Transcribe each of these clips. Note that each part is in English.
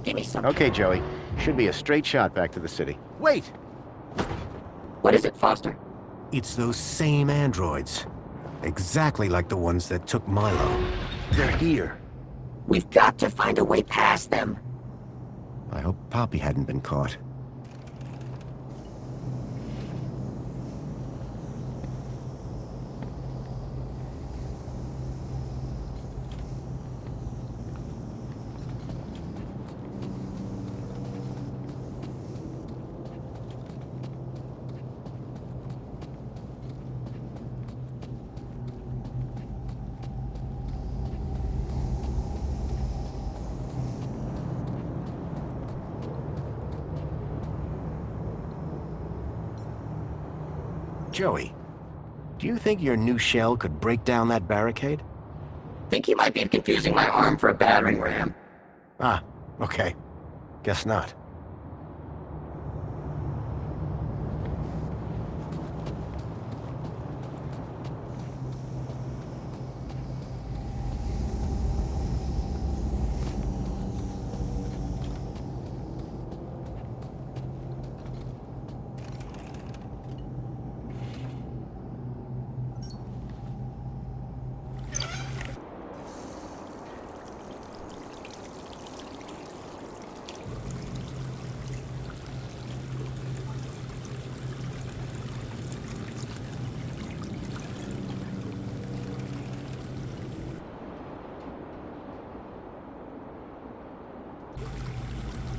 Give me some. Okay, Joey. Should be a straight shot back to the city. Wait! What is it, Foster? It's those same androids. Exactly like the ones that took Milo. They're here. We've got to find a way past them. I hope Poppy hadn't been caught. Joey, do you think your new shell could break down that barricade? Think you might be confusing my arm for a battering ram. Ah, okay. Guess not.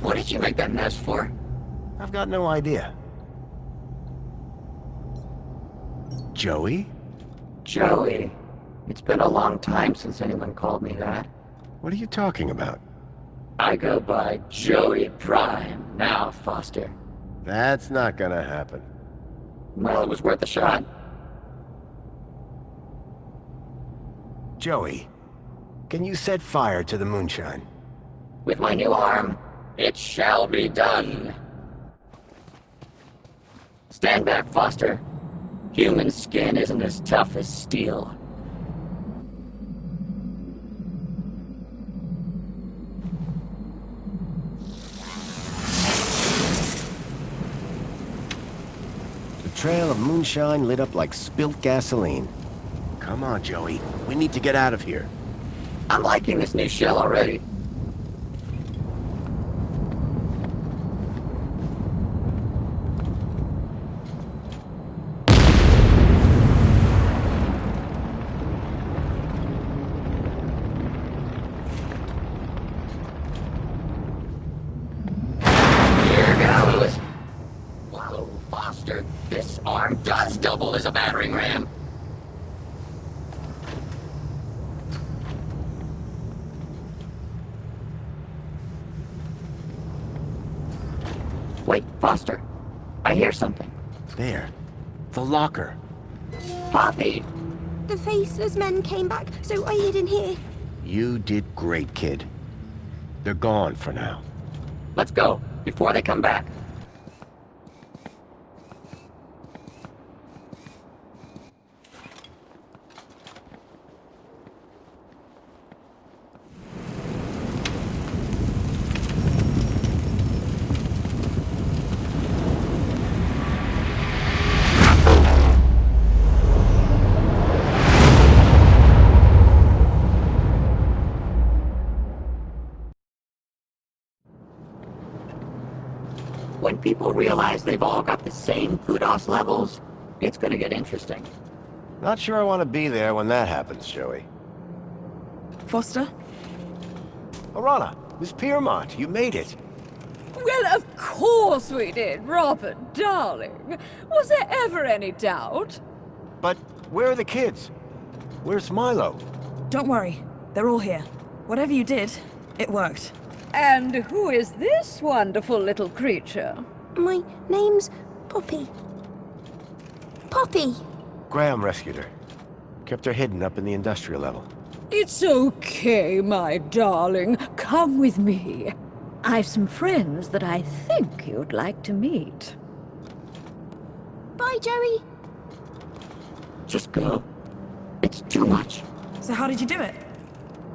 What did you make that mess for? I've got no idea. Joey? Joey. It's been a long time since anyone called me that. What are you talking about? I go by Joey Prime now, Foster. That's not gonna happen. Well, it was worth a shot. Joey, can you set fire to the moonshine? With my new arm, it shall be done. Stand back, Foster. Human skin isn't as tough as steel. The trail of moonshine lit up like spilt gasoline. Come on, Joey. We need to get out of here. I'm liking this new shell already. This arm does double as a battering ram. Wait, Foster. I hear something. There. The locker. Poppy! The faceless men came back, so I hid in here. You did great, kid. They're gone for now. Let's go, before they come back. When people realize they've all got the same kudos levels, it's gonna get interesting. Not sure I want to be there when that happens, Joey. Foster? Arana, Miss Piermont, you made it. Well, of course we did, Robert, darling. Was there ever any doubt? But where are the kids? Where's Milo? Don't worry. They're all here. Whatever you did, it worked. And who is this wonderful little creature? My name's Poppy. Poppy! Graham rescued her. Kept her hidden up in the industrial level. It's okay, my darling. Come with me. I've some friends that I think you'd like to meet. Bye, Joey. Just go. It's too much. So how did you do it?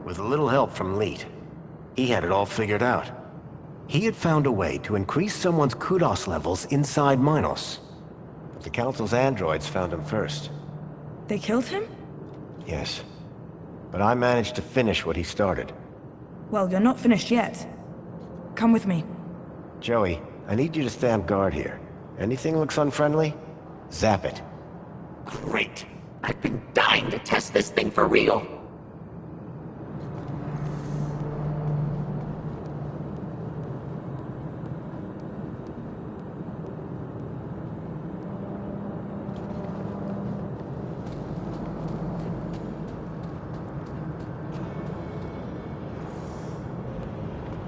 With a little help from Leet. He had it all figured out. He had found a way to increase someone's kudos levels inside Minos. But the Council's androids found him first. They killed him? Yes. But I managed to finish what he started. Well, you're not finished yet. Come with me. Joey, I need you to stand guard here. Anything looks unfriendly? Zap it. Great. I've been dying to test this thing for real.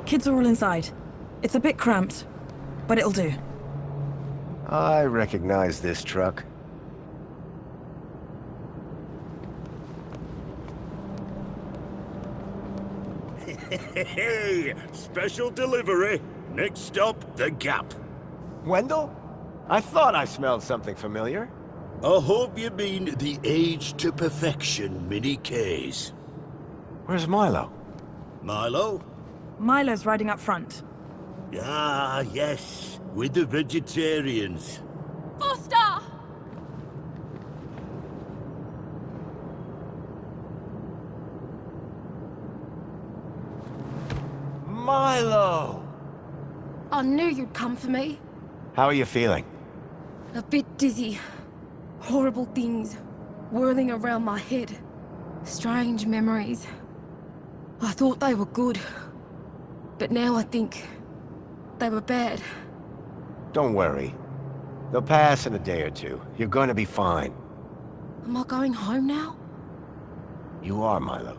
Kids are all inside. It's a bit cramped, but it'll do. I recognize this truck. Hey, special delivery. Next stop, the Gap. Wendell? I thought I smelled something familiar. I hope you mean the Age to Perfection mini Ks. Where's Milo? Milo? Milo's riding up front. Ah, yes, with the vegetarians. Foster! Milo! I knew you'd come for me. How are you feeling? A bit dizzy. Horrible things whirling around my head. Strange memories. I thought they were good. But now I think they were bad. Don't worry. They'll pass in a day or two. You're going to be fine. Am I going home now? You are, Milo.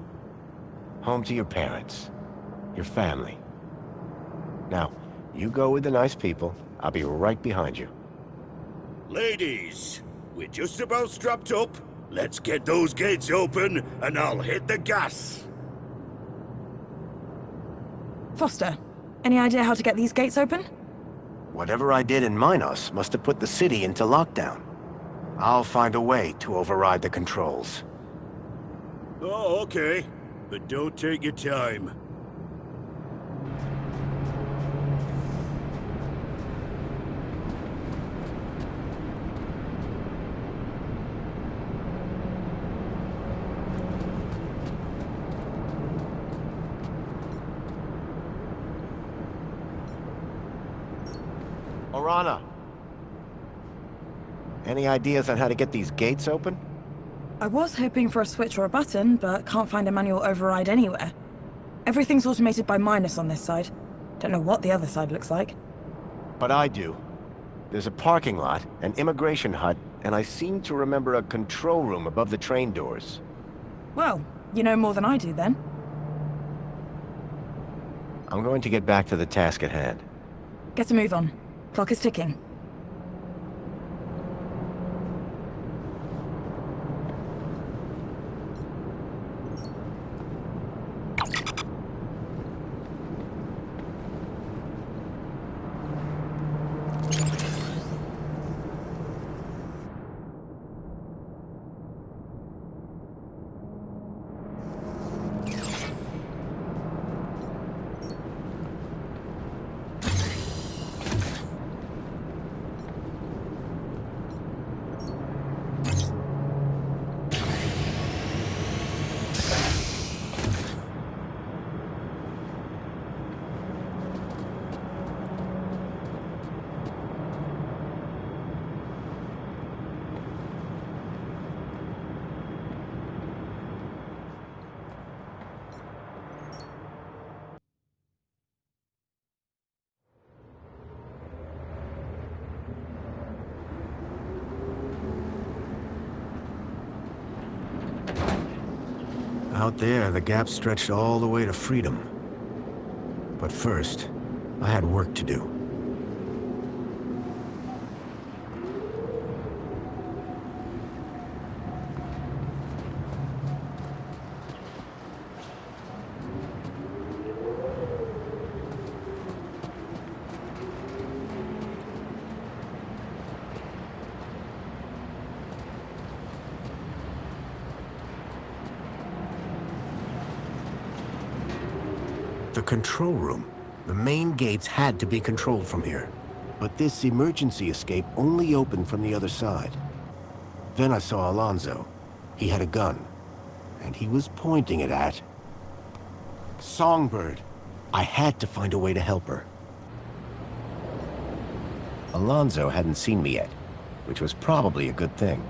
Home to your parents. Your family. Now, you go with the nice people. I'll be right behind you. Ladies, we're just about strapped up. Let's get those gates open, and I'll hit the gas. Foster, any idea how to get these gates open? Whatever I did in Minos must have put the city into lockdown. I'll find a way to override the controls. Oh, okay. But don't take your time. Orana. Any ideas on how to get these gates open? I was hoping for a switch or a button, but can't find a manual override anywhere. Everything's automated by Minus on this side. Don't know what the other side looks like. But I do. There's a parking lot, an immigration hut, and I seem to remember a control room above the train doors. Well, you know more than I do then. I'm going to get back to the task at hand. Get a move on. Clock is ticking. Out there, the gap stretched all the way to freedom. But first, I had work to do. The control room. The main gates had to be controlled from here. But this emergency escape only opened from the other side. Then I saw Alonzo. He had a gun, and he was pointing it at Songbird. I had to find a way to help her. Alonzo hadn't seen me yet, which was probably a good thing.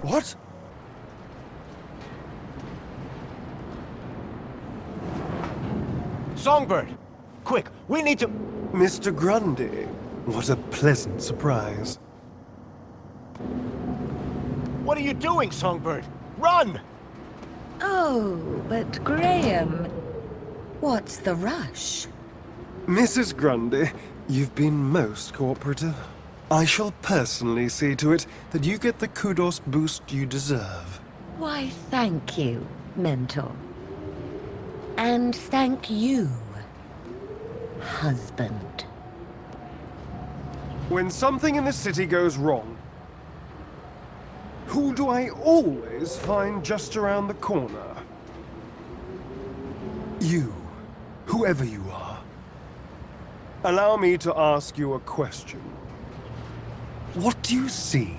What? Songbird! Quick, we need to... Mr. Grundy, what a pleasant surprise. What are you doing, Songbird? Run! Oh, but Graham, what's the rush? Mrs. Grundy, you've been most cooperative. I shall personally see to it that you get the kudos boost you deserve. Why, thank you, Mentor. And thank you, husband. When something in the city goes wrong, who do I always find just around the corner? You, whoever you are. Allow me to ask you a question. What do you see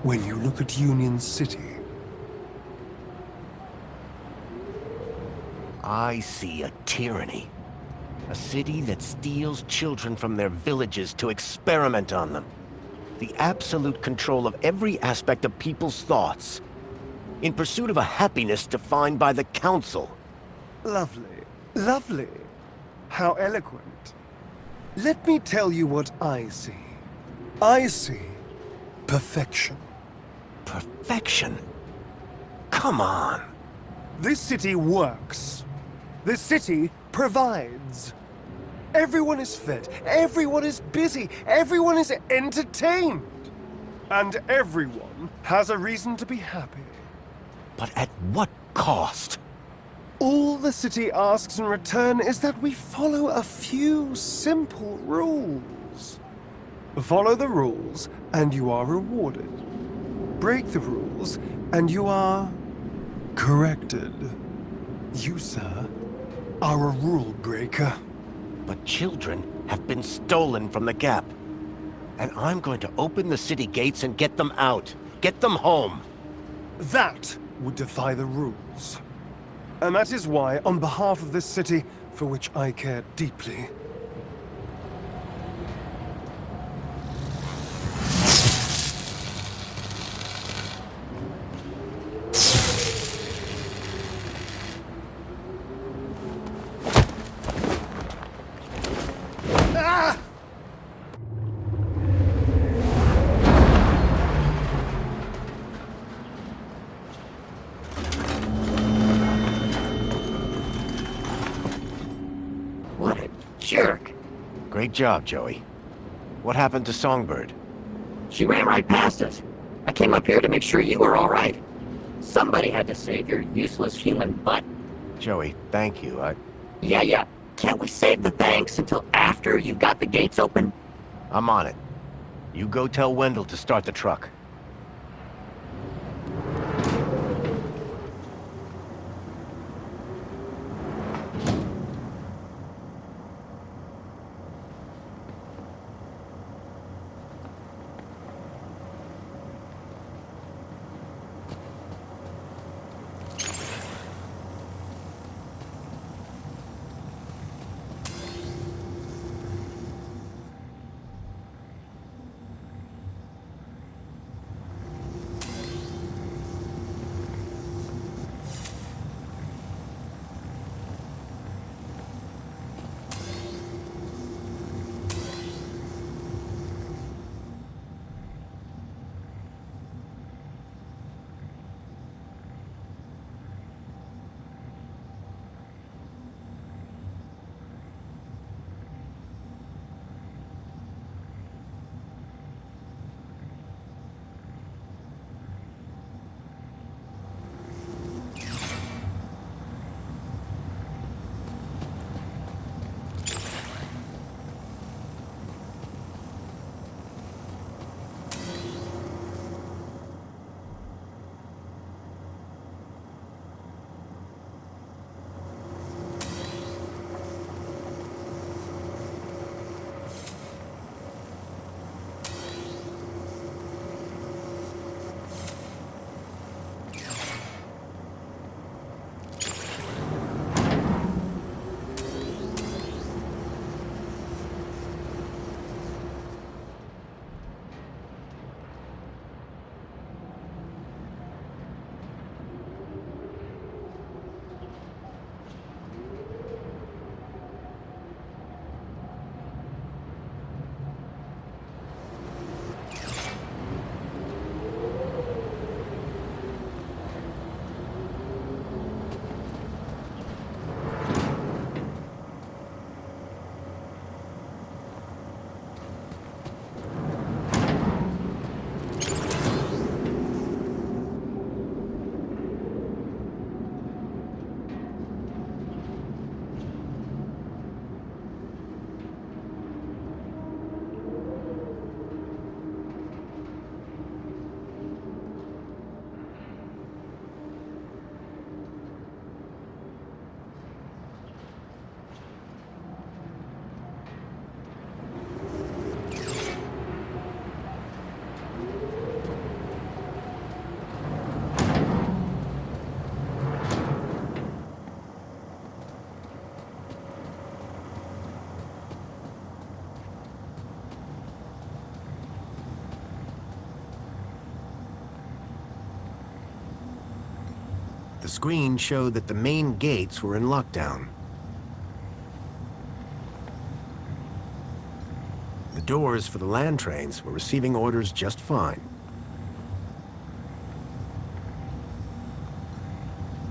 when you look at Union City? I see a tyranny. A city that steals children from their villages to experiment on them. The absolute control of every aspect of people's thoughts. In pursuit of a happiness defined by the Council. Lovely, lovely. How eloquent. Let me tell you what I see. I see perfection. Perfection? Come on. This city works. This city provides. Everyone is fed, everyone is busy, everyone is entertained. And everyone has a reason to be happy. But at what cost? All the city asks in return is that we follow a few simple rules. Follow the rules, and you are rewarded. Break the rules, and you are corrected. You, sir, are a rule breaker. But children have been stolen from the Gap. And I'm going to open the city gates and get them out. Get them home. That would defy the rules. And that is why, on behalf of this city, for which I care deeply, What a jerk. Great job, Joey. What happened to Songbird? She ran right past us. I came up here to make sure you were all right. Somebody had to save your useless human butt. Joey, thank you. Yeah. Can't we save the thanks until after you've got the gates open? I'm on it. You go tell Wendell to start the truck. The screen showed that the main gates were in lockdown. The doors for the land trains were receiving orders just fine.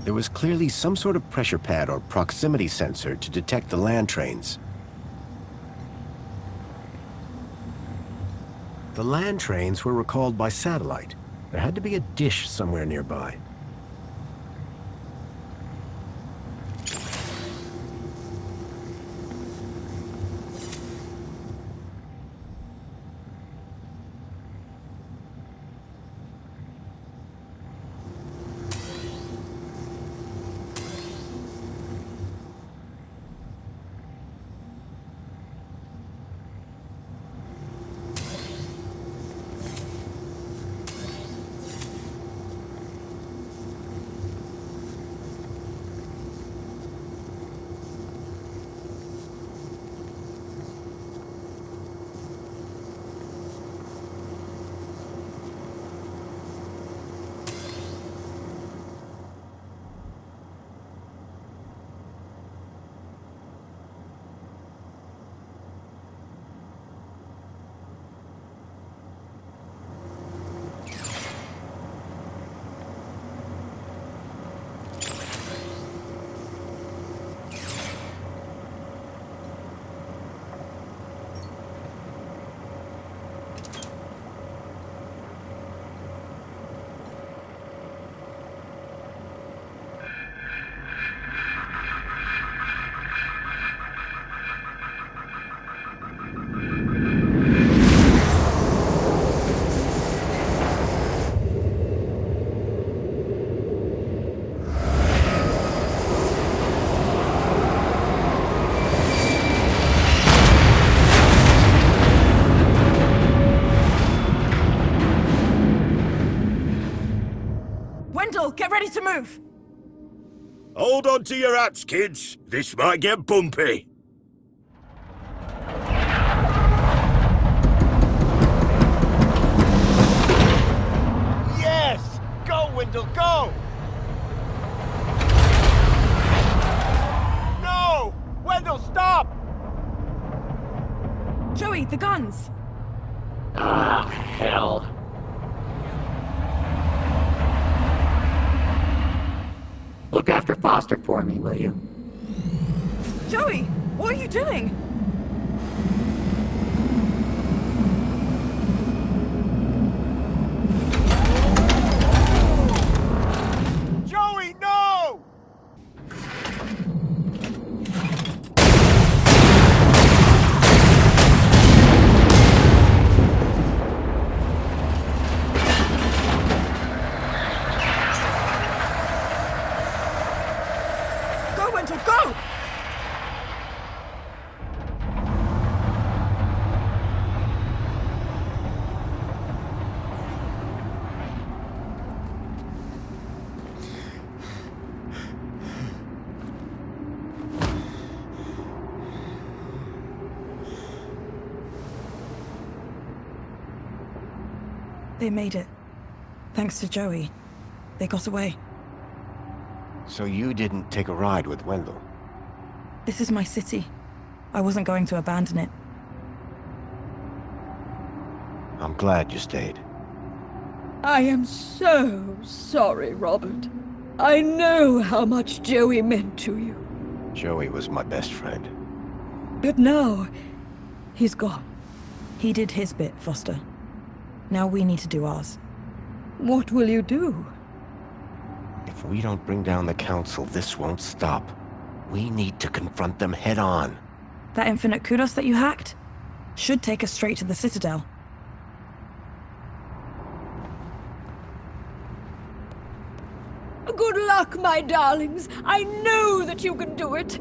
There was clearly some sort of pressure pad or proximity sensor to detect the land trains. The land trains were recalled by satellite. There had to be a dish somewhere nearby. ready to move! Hold on to your hats, kids. This might get bumpy. Yes! Go, Wendell, go! No! Wendell, stop! Joey, the guns! Ah, hell. Look after Foster for me, will you? Joey, what are you doing? Joey, no! Go, Wendell, go! They made it. Thanks to Joey. They got away. So you didn't take a ride with Wendell? This is my city. I wasn't going to abandon it. I'm glad you stayed. I am so sorry, Robert. I know how much Joey meant to you. Joey was my best friend. But now, he's gone. He did his bit, Foster. Now we need to do ours. What will you do? If we don't bring down the Council, this won't stop. We need to confront them head on. That infinite kudos that you hacked should take us straight to the Citadel. Good luck, my darlings. I know that you can do it.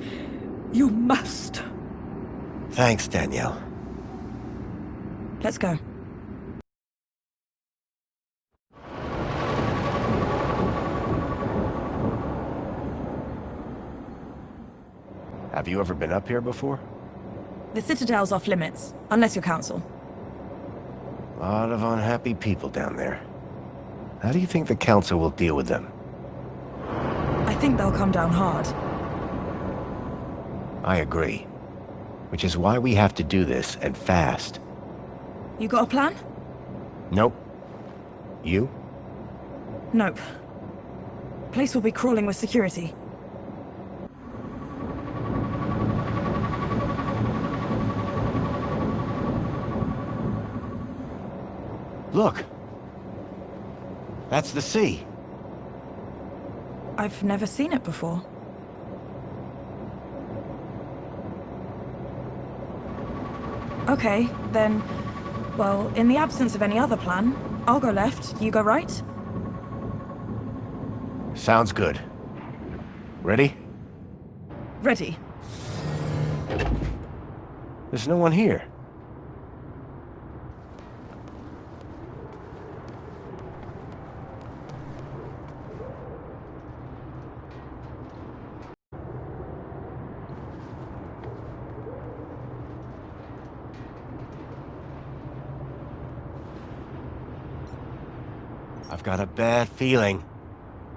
You must. Thanks, Danielle. Let's go. Have you ever been up here before? The Citadel's off limits, unless you're Council. A lot of unhappy people down there. How do you think the Council will deal with them? I think they'll come down hard. I agree. Which is why we have to do this, and fast. You got a plan? Nope. You? Nope. Place will be crawling with security. Look! That's the sea! I've never seen it before. Okay, then... Well, in the absence of any other plan, I'll go left, you go right? Sounds good. Ready? Ready. There's no one here. I've got a bad feeling.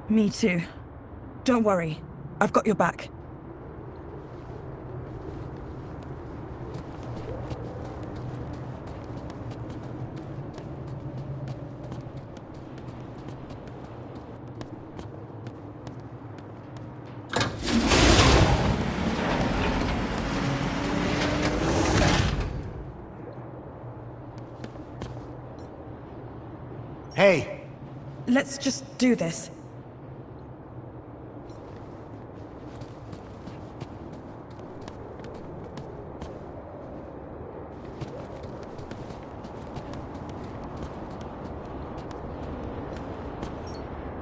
Me too. Don't worry. I've got your back. Hey! Let's just do this.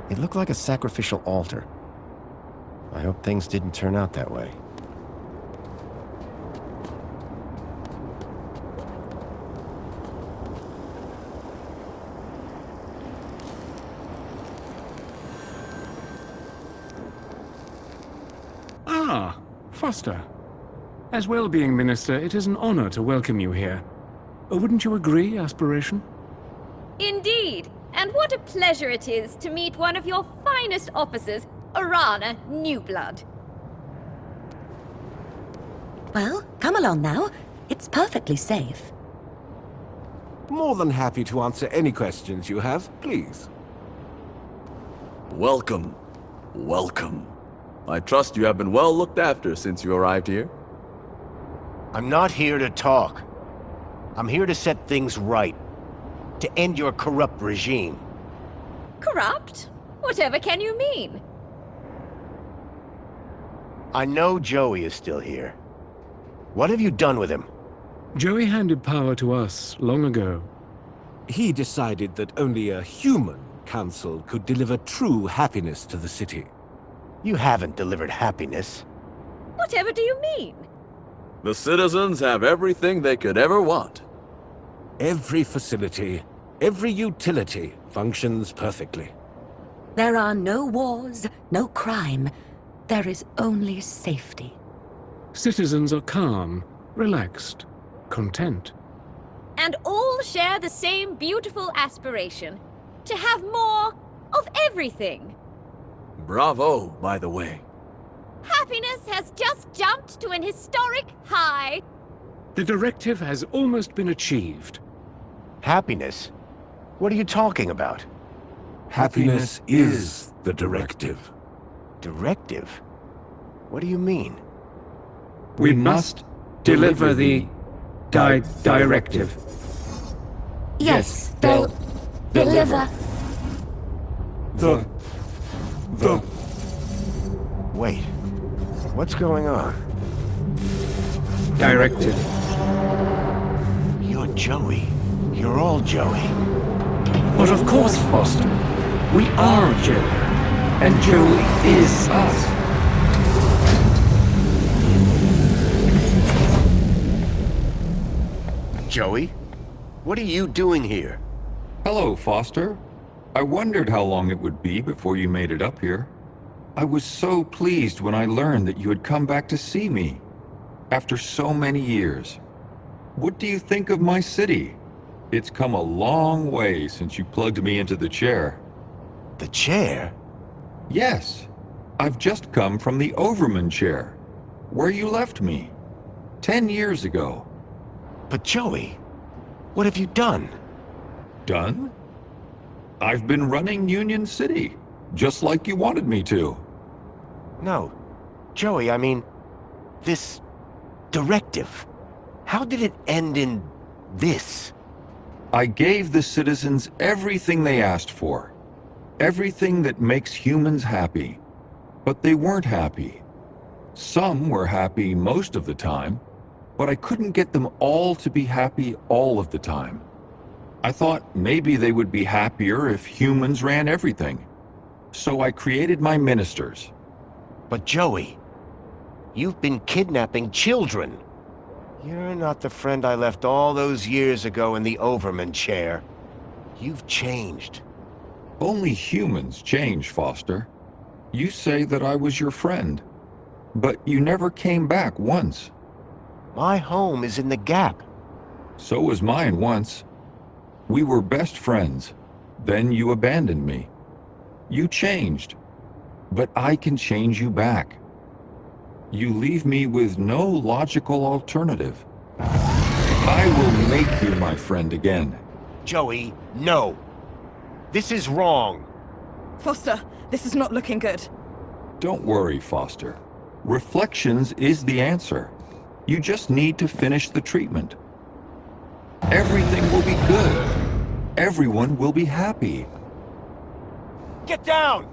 It looked like a sacrificial altar. I hope things didn't turn out that way. Foster, as well-being minister, it is an honor to welcome you here. Wouldn't you agree, Aspiration? Indeed, and what a pleasure it is to meet one of your finest officers, Arana Newblood. Well, come along now. It's perfectly safe. More than happy to answer any questions you have, please. Welcome. Welcome. I trust you have been well looked after since you arrived here. I'm not here to talk. I'm here to set things right. To end your corrupt regime. Corrupt? Whatever can you mean? I know Joey is still here. What have you done with him? Joey handed power to us long ago. He decided that only a human council could deliver true happiness to the city. You haven't delivered happiness. Whatever do you mean? The citizens have everything they could ever want. Every facility, every utility functions perfectly. There are no wars, no crime. There is only safety. Citizens are calm, relaxed, content. And all share the same beautiful aspiration. To have more of everything. Bravo, by the way. Happiness has just jumped to an historic high. The directive has almost been achieved. Happiness? What are you talking about? Happiness is the directive. Directive? What do you mean? We must deliver the directive. Yes, they'll deliver. The... Wait. What's going on? Directive. You're Joey. You're all Joey. But of course, Foster. We are Joey. And Joey is us. Joey? What are you doing here? Hello, Foster. I wondered how long it would be before you made it up here. I was so pleased when I learned that you had come back to see me. After so many years. What do you think of my city? It's come a long way since you plugged me into the chair. The chair? Yes. I've just come from the Overman chair, where you left me. 10 years ago. But Joey, what have you done? Done? I've been running Union City, just like you wanted me to. No. Joey, I mean, this directive. How did it end in this? I gave the citizens everything they asked for. Everything that makes humans happy. But they weren't happy. Some were happy most of the time, but I couldn't get them all to be happy all of the time. I thought maybe they would be happier if humans ran everything. So I created my ministers. But Joey, you've been kidnapping children. You're not the friend I left all those years ago in the Overman chair. You've changed. Only humans change, Foster. You say that I was your friend, but you never came back once. My home is in the Gap. So was mine once. We were best friends. Then you abandoned me. You changed. But I can change you back. You leave me with no logical alternative. I will make you my friend again. Joey, no. This is wrong. Foster, this is not looking good. Don't worry, Foster. Reflections is the answer. You just need to finish the treatment. Everything will be good. Everyone will be happy. Get down!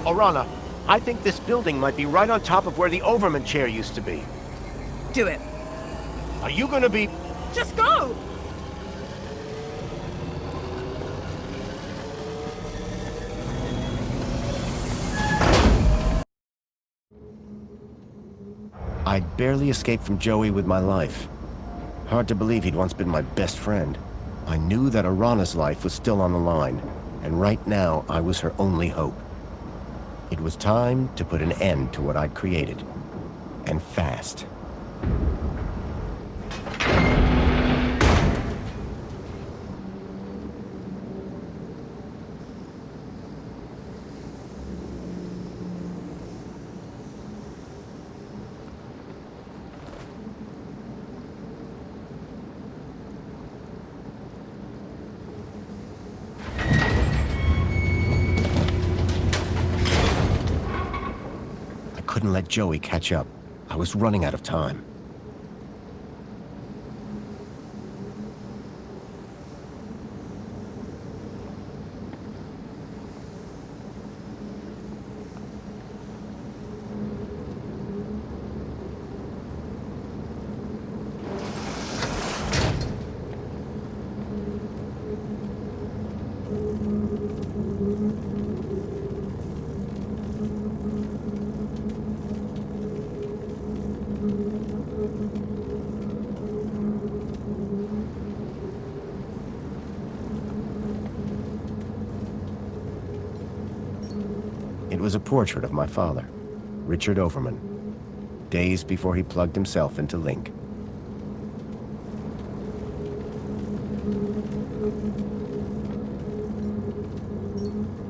Orana, I think this building might be right on top of where the Overman chair used to be. Do it. Are you gonna be... Just go! I'd barely escaped from Joey with my life. Hard to believe he'd once been my best friend. I knew that Orana's life was still on the line, and right now I was her only hope. It was time to put an end to what I'd created. And fast. I couldn't let Joey catch up. I was running out of time. It was a portrait of my father, Richard Overman, days before he plugged himself into Link.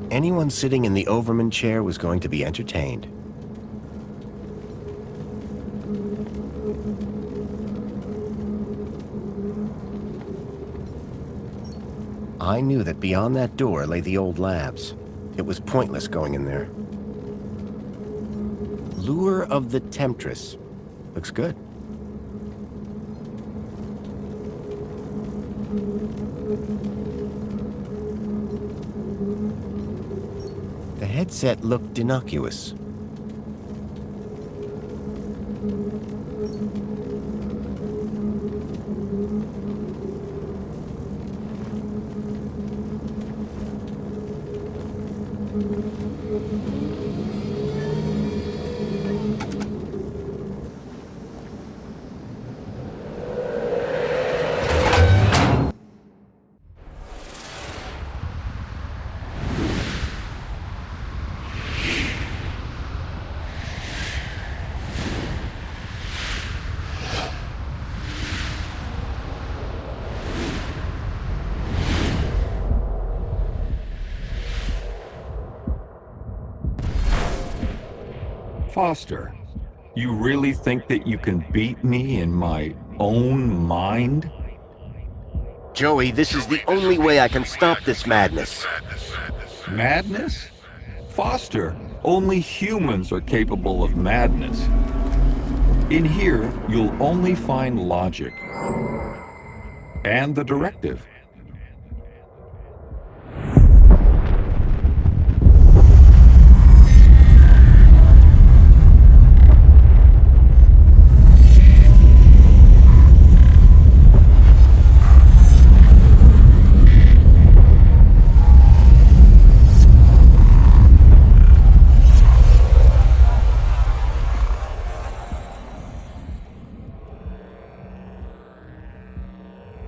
Anyone sitting in the Overman chair was going to be entertained. I knew that beyond that door lay the old labs. It was pointless going in there. Lure of the Temptress. Looks good. The headset looked innocuous. Foster, you really think that you can beat me in my own mind? Joey, this is the only way I can stop this madness. Madness? Foster, only humans are capable of madness. In here, you'll only find logic. And the directive.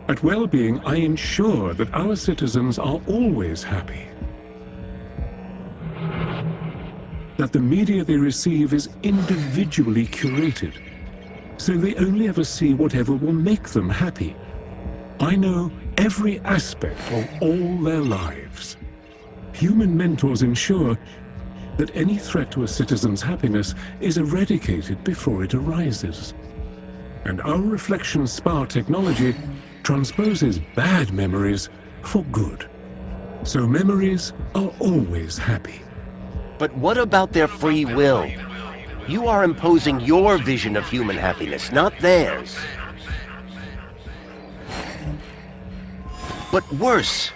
At well-being, I ensure that our citizens are always happy. That the media they receive is individually curated, so they only ever see whatever will make them happy. I know every aspect of all their lives. Human mentors ensure that any threat to a citizen's happiness is eradicated before it arises. And our reflection spar technology transposes bad memories for good. So memories are always happy. But what about their free will? You are imposing your vision of human happiness, not theirs. But worse,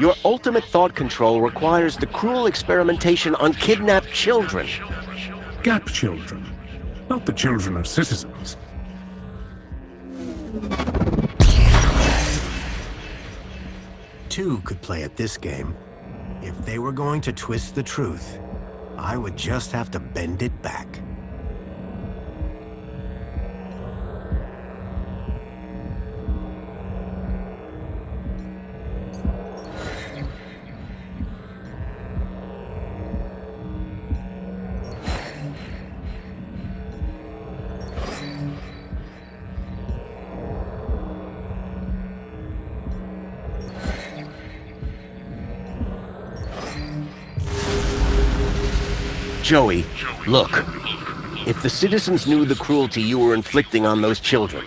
Your ultimate thought control requires the cruel experimentation on kidnapped children. Gap children, not the children of citizens. Two could play at this game. If they were going to twist the truth, I would just have to bend it back. Joey, look. If the citizens knew the cruelty you were inflicting on those children,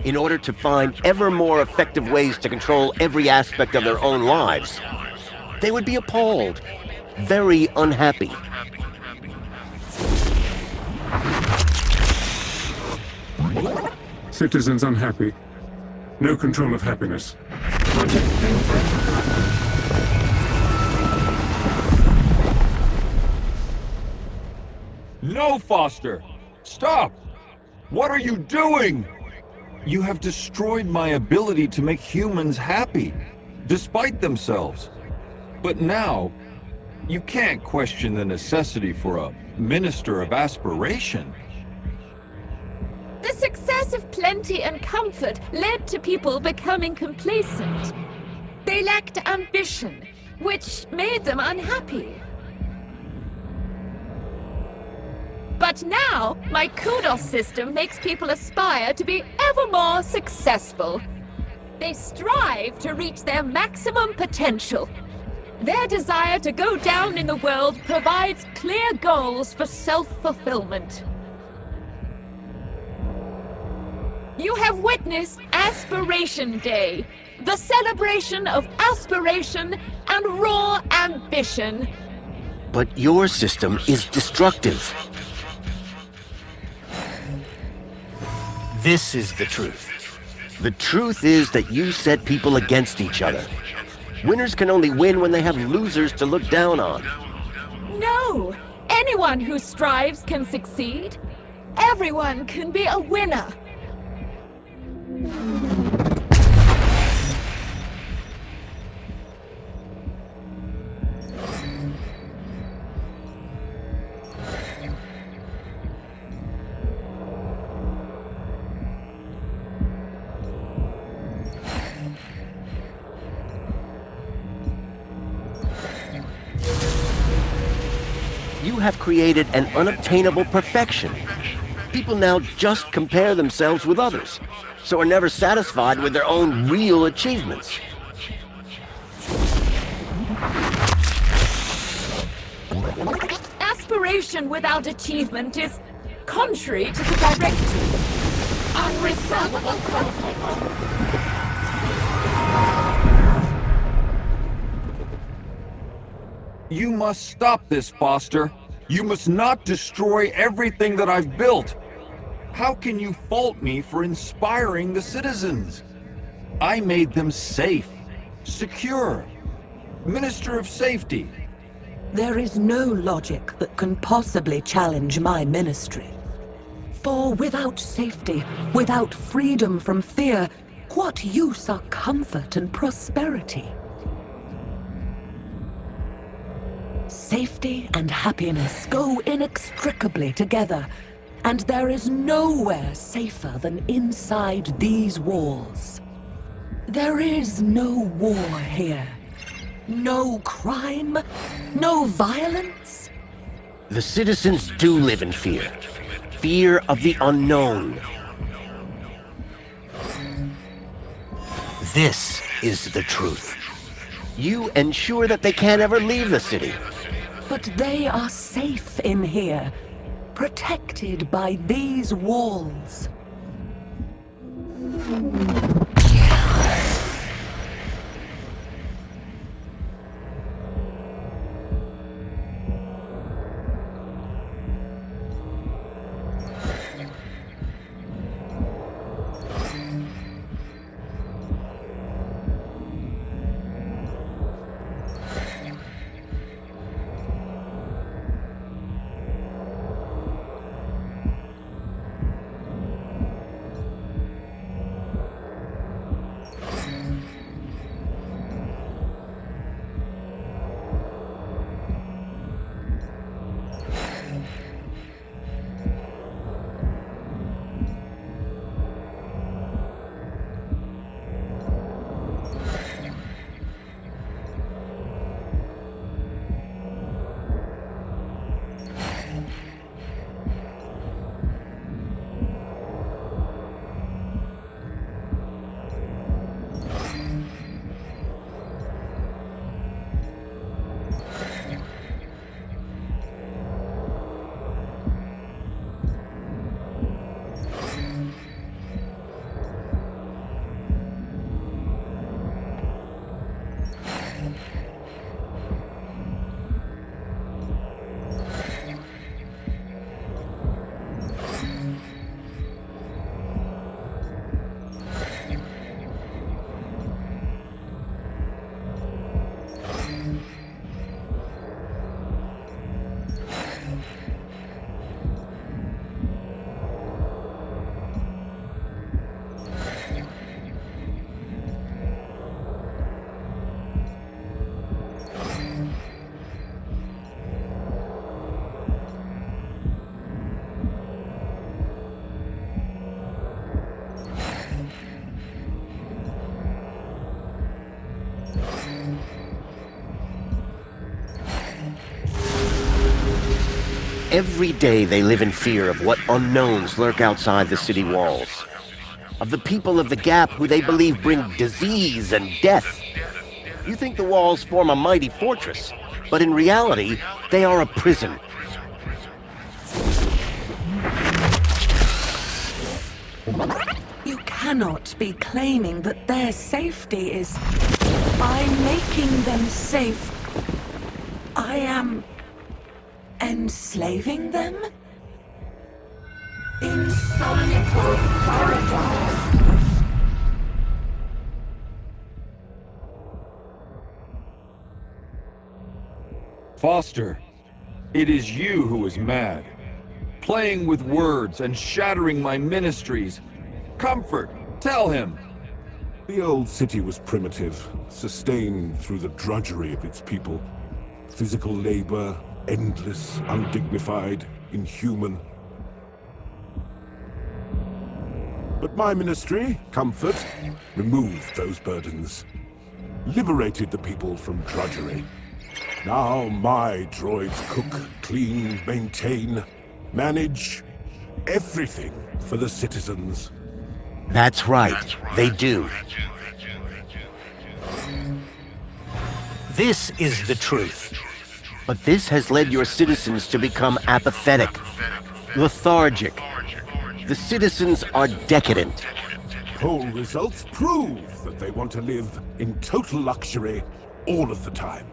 in order to find ever more effective ways to control every aspect of their own lives, they would be appalled, very unhappy. Citizens unhappy. No control of happiness. No, Foster! Stop! What are you doing? You have destroyed my ability to make humans happy, despite themselves. But now, you can't question the necessity for a minister of aspiration. The success of plenty and comfort led to people becoming complacent. They lacked ambition, which made them unhappy. But now, my kudos system makes people aspire to be ever more successful. They strive to reach their maximum potential. Their desire to go down in the world provides clear goals for self-fulfillment. You have witnessed Aspiration Day, the celebration of aspiration and raw ambition. But your system is destructive. This is the truth. The truth is that you set people against each other. Winners can only win when they have losers to look down on. No! Anyone who strives can succeed. Everyone can be a winner. You have created an unobtainable perfection. People now just compare themselves with others, so are never satisfied with their own real achievements. Aspiration without achievement is contrary to the directive. Unresolvable conflict. You must stop this, Foster. You must not destroy everything that I've built. How can you fault me for inspiring the citizens? I made them safe, secure, Minister of Safety. There is no logic that can possibly challenge my ministry. For without safety, without freedom from fear, what use are comfort and prosperity? Safety and happiness go inextricably together, and there is nowhere safer than inside these walls. There is no war here. No crime, no violence. The citizens do live in fear. Fear of the unknown. This is the truth. You ensure that they can't ever leave the city. But they are safe in here, protected by these walls. Every day they live in fear of what unknowns lurk outside the city walls. Of the people of the Gap who they believe bring disease and death. You think the walls form a mighty fortress, but in reality, they are a prison. You cannot be claiming that their safety is... By making them safe, I am... enslaving them? Insoluble paradise. Foster, it is you who is mad. Playing with words and shattering my ministries. Comfort, tell him. The old city was primitive, sustained through the drudgery of its people. Physical labor, endless, undignified, inhuman. But my ministry, Comfort, removed those burdens. Liberated the people from drudgery. Now my droids cook, clean, maintain, manage everything for the citizens. That's right, they do. This is the truth. But this has led your citizens to become apathetic, lethargic. The citizens are decadent. Poll results prove that they want to live in total luxury all of the time.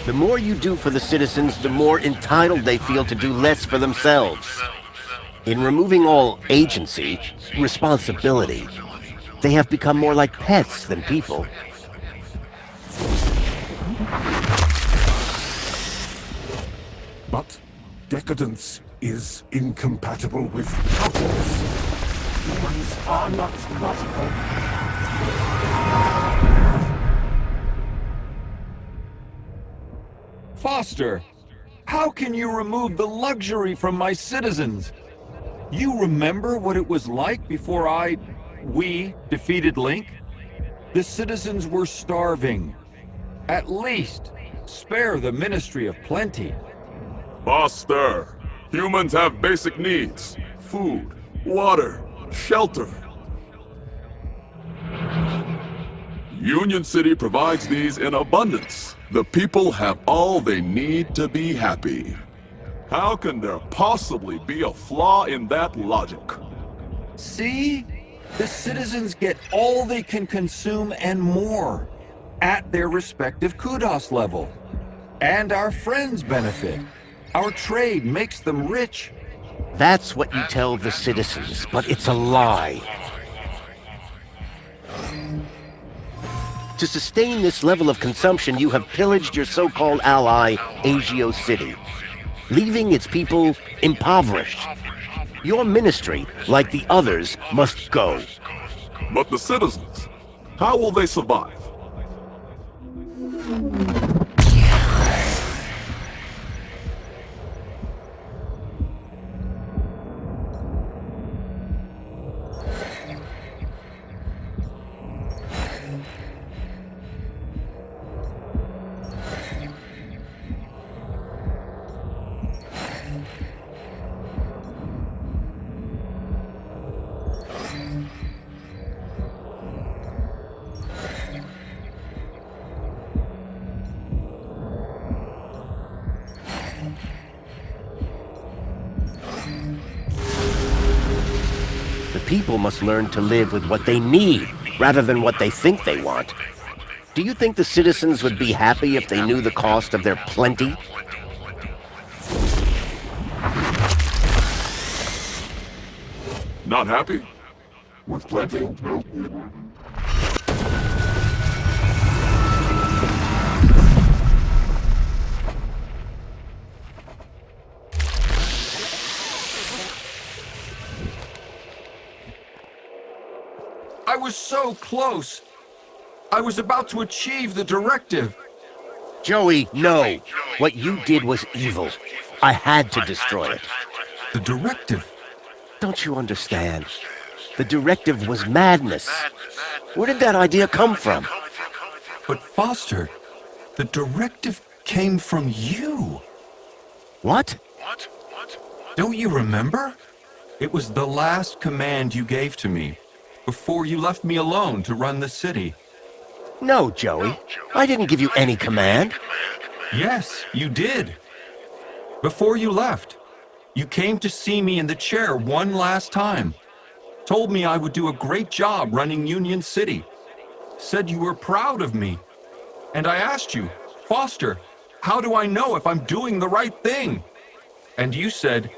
The more you do for the citizens, the more entitled they feel to do less for themselves. In removing all agency, responsibility, they have become more like pets than people. But decadence is incompatible with happiness. Humans are not logical. Foster, how can you remove the luxury from my citizens? You remember what it was like before we defeated Link? The citizens were starving. At least, spare the Ministry of Plenty. Foster, humans have basic needs. Food, water, shelter. Union City provides these in abundance. The people have all they need to be happy. How can there possibly be a flaw in that logic? See? The citizens get all they can consume and more, at their respective kudos level. And our friends benefit. Our trade makes them rich. That's what you tell the citizens, but it's a lie. To sustain this level of consumption, you have pillaged your so-called ally, Agio City, leaving its people impoverished. Your ministry, like the others, must go. But the citizens, how will they survive? People must learn to live with what they need, rather than what they think they want. Do you think the citizens would be happy if they knew the cost of their plenty? Not happy? With plenty? I was so close. I was about to achieve the directive. Joey, no. What you did was evil. I had to destroy it. The directive? Don't you understand? The directive was madness. Where did that idea come from? But Foster, the directive came from you. What? Don't you remember? It was the last command you gave to me, before you left me alone to run the city. No, Joey. I didn't give you any command. Yes, you did. Before you left, you came to see me in the chair one last time. Told me I would do a great job running Union City. Said you were proud of me. And I asked you, Foster, how do I know if I'm doing the right thing? And you said,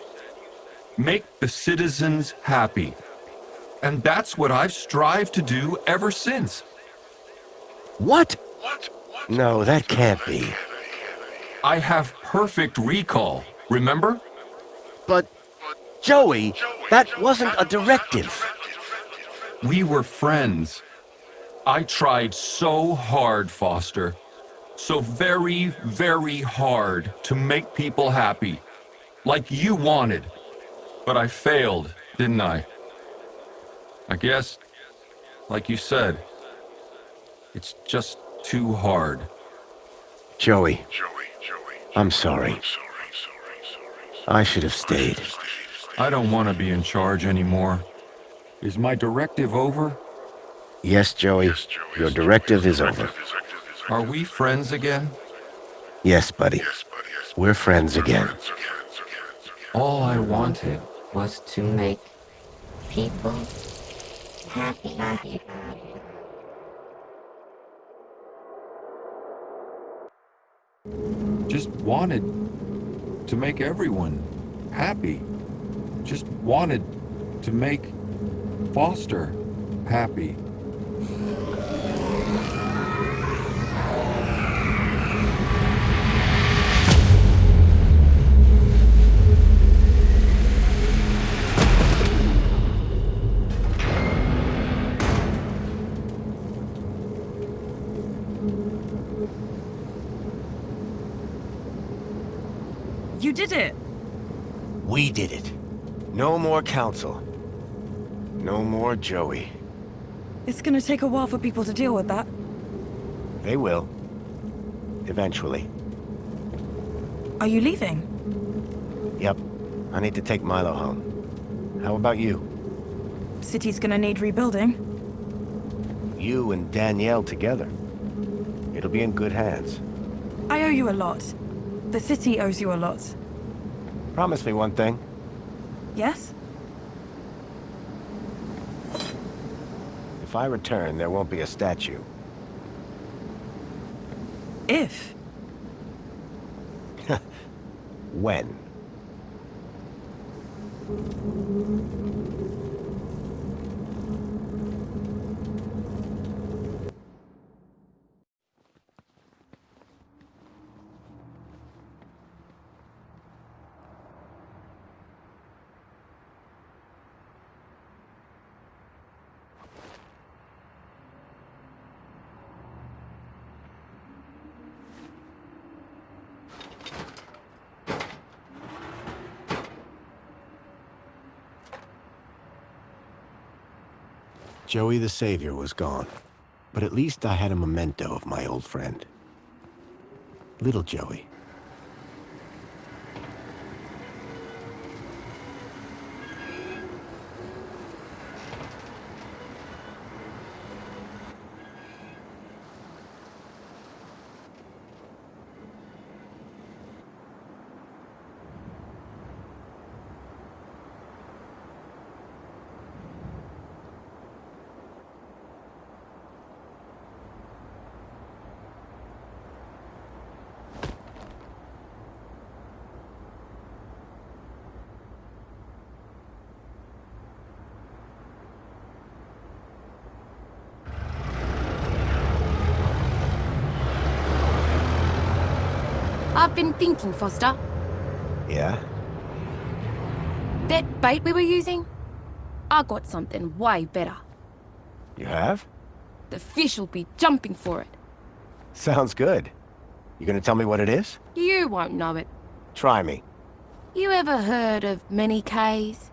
make the citizens happy. And that's what I've strived to do ever since. What? No, that can't be. I have perfect recall, remember? But, Joey, that wasn't a directive. We were friends. I tried so hard, Foster. So very, very hard to make people happy. Like you wanted. But I failed, didn't I? I guess, like you said, it's just too hard. Joey, I'm sorry. I should have stayed. I don't want to be in charge anymore. Is my directive over? Yes, Joey. Your directive is over. Are we friends again? Yes, buddy. We're friends again. All I wanted was to make people happy. Just wanted to make everyone happy. Just wanted to make Foster happy. You did it! We did it. No more council. No more Joey. It's gonna take a while for people to deal with that. They will. Eventually. Are you leaving? Yep. I need to take Milo home. How about you? City's gonna need rebuilding. You and Danielle together. It'll be in good hands. I owe you a lot. The city owes you a lot. Promise me one thing. Yes? If I return, there won't be a statue. If? When? Joey the Savior was gone, but at least I had a memento of my old friend. Little Joey. I've been thinking, Foster. Yeah? That bait we were using? I got something way better. You have? The fish will be jumping for it. Sounds good. You gonna tell me what it is? You won't know it. Try me. You ever heard of many Ks?